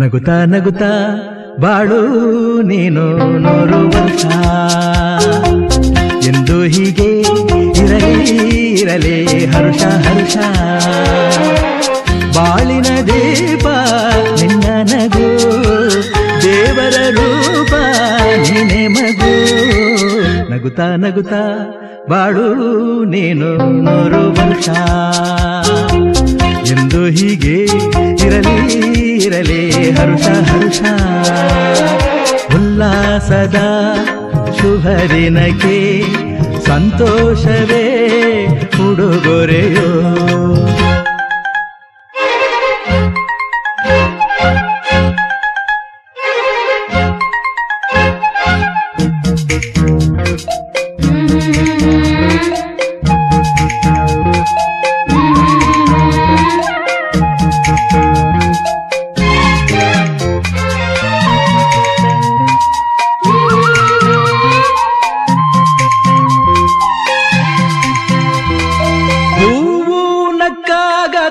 ನಗುತ್ತಾ ನಗುತ್ತಾ ಬಾಳು ನೀನು 100 ವರ್ಷ ಎಂದು ಹೀಗೆ ಇರಲಿ ಹರುಷ ಹರುಷ ಬಾಳಿನ ದೀಪ ನಿನ್ನ ನಗು ದೇವರ ರೂಪ ನೀನೆ ಮಗು ನಗುತ್ತಾ ನಗುತ್ತಾ ಬಾಳು ನೀನು 100 ವರ್ಷ ಎಂದು ಹೀಗೆ ಇರಲಿ ಹರುಷ ಹರುಷ ಉಲ್ಲಾಸದ ಶುಭ ದಿನಕ್ಕೆ ಸಂತೋಷವೇ ಉಡುಗೊರೆಯೋ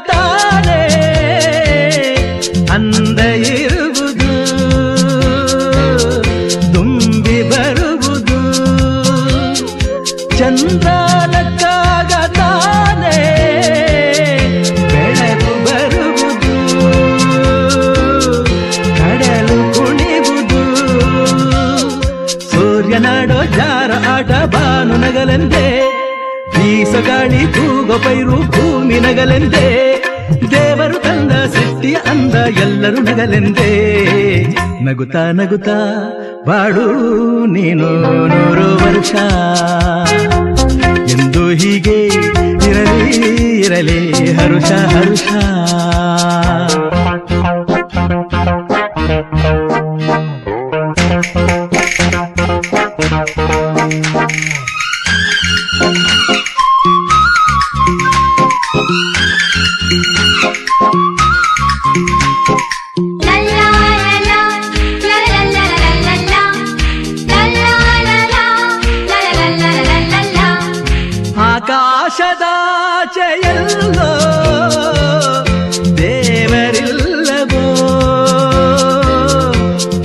ತಾನೆ ಅಂದ ಇರುವುದು ತುಂಬಿ ಬರುವುದು ಚಂದ್ರನಕ್ಕಾಗ ತಾನೆ ಬೆಳಕು ಬರುವುದು ಕಡಲು ಕುಣಿವುದು ಸೂರ್ಯನಾಡೋ ಜಾರ ಆಟ ಬಾನು ನಗಲೆಂದೇ ಬೀಸಗಾಳಿ ತೂಗೋ ಪೈರು ಭೂಮಿ ನಗಲೆಂದೇ ದೇವರು ತಂದ ಸೃಷ್ಟಿಯ ಅಂದ ಎಲ್ಲರೂ ನಗಲೆಂದೇ ನಗುತ್ತಾ ನಗುತ್ತಾ ಬಾಳು ನೀನು 100 ವರ್ಷ ಎಂದು ಹೀಗೆ ಇರಲಿ ಹರುಷ ಹರುಷ ಆಕಾಶದಾಚೆಯಲ್ಲೋ ದೇವರಿಲ್ಲವೋ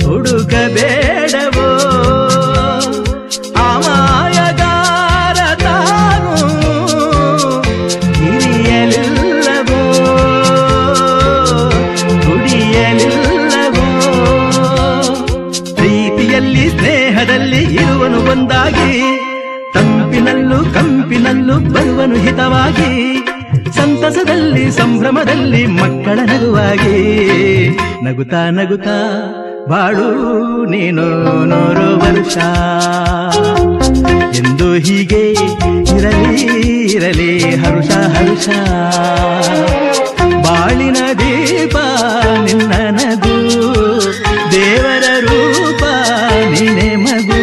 ಹುಡುಕಬೇಡವೋ ಅಮಾಯಗಾರ ತಾನು ಹಿರಿಯಲಿಲ್ಲವೋ ದುಡಿಯಲಿಲ್ಲವೋ ಪ್ರೀತಿಯಲ್ಲಿ ಸ್ನೇಹದಲ್ಲಿ ಇರುವನು ಒಂದಾಗಿ ತಂಪಿನಲ್ಲೂ ಕಂಪಿನಲ್ಲೂ ಬರುವನು ಹಿತವಾಗಿ ಸಂತಸದಲ್ಲಿ ಸಂಭ್ರಮದಲ್ಲಿ ಮಕ್ಕಳ ನಗುವಾಗಿ ನಗುತ್ತಾ ನಗುತ್ತಾ ಬಾಳು ನೀನು 100 ವರ್ಷ ಎಂದು ಹೀಗೆ ಇರಲಿ ಹರುಷ ಹರುಷ ಬಾಳಿನ ದೀಪ ನಿನ್ನ ನಗು ದೇವರ ರೂಪ ನೀನೆ ಮಗು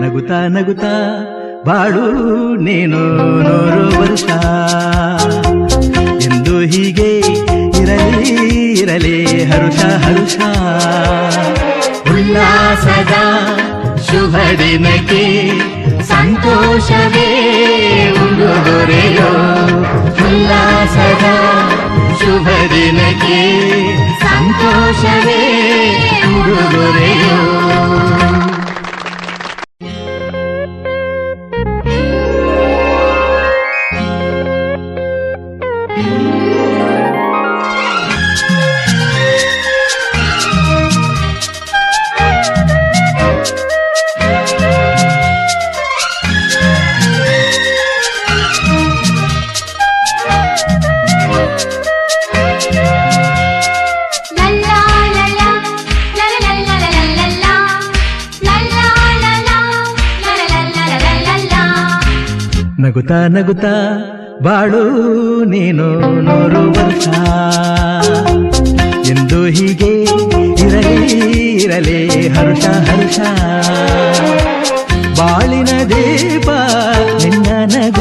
ನಗುತ್ತಾ ನಗುತ್ತಾ ಬಾಳು ನೀನು 100 ವರ್ಷ ಎಂದು ಹೀಗೆ ಇರಲಿ ಹರುಷ ಹರುಷ ಉಲ್ಲಾಸದ ಶುಭ ದಿನಕ್ಕೆ ಸಂತೋಷವೇ ಉಡುಗೊರೆಯೋ ಉಲ್ಲಾಸದ ಶುಭ ದಿನಕ್ಕೆ ಸಂತೋಷವೇ ಉಡುಗೊರೆಯೋ ನಗುತ್ತಾ ನಗುತ್ತಾ ಬಾಳು ನೀನು 100 ವರ್ಷ ಎಂದು ಹೀಗೆ ಇರಲಿ ಹರುಷ ಹರುಷ ಬಾಳಿನ ದೀಪ ನಿನ್ನ ನಗು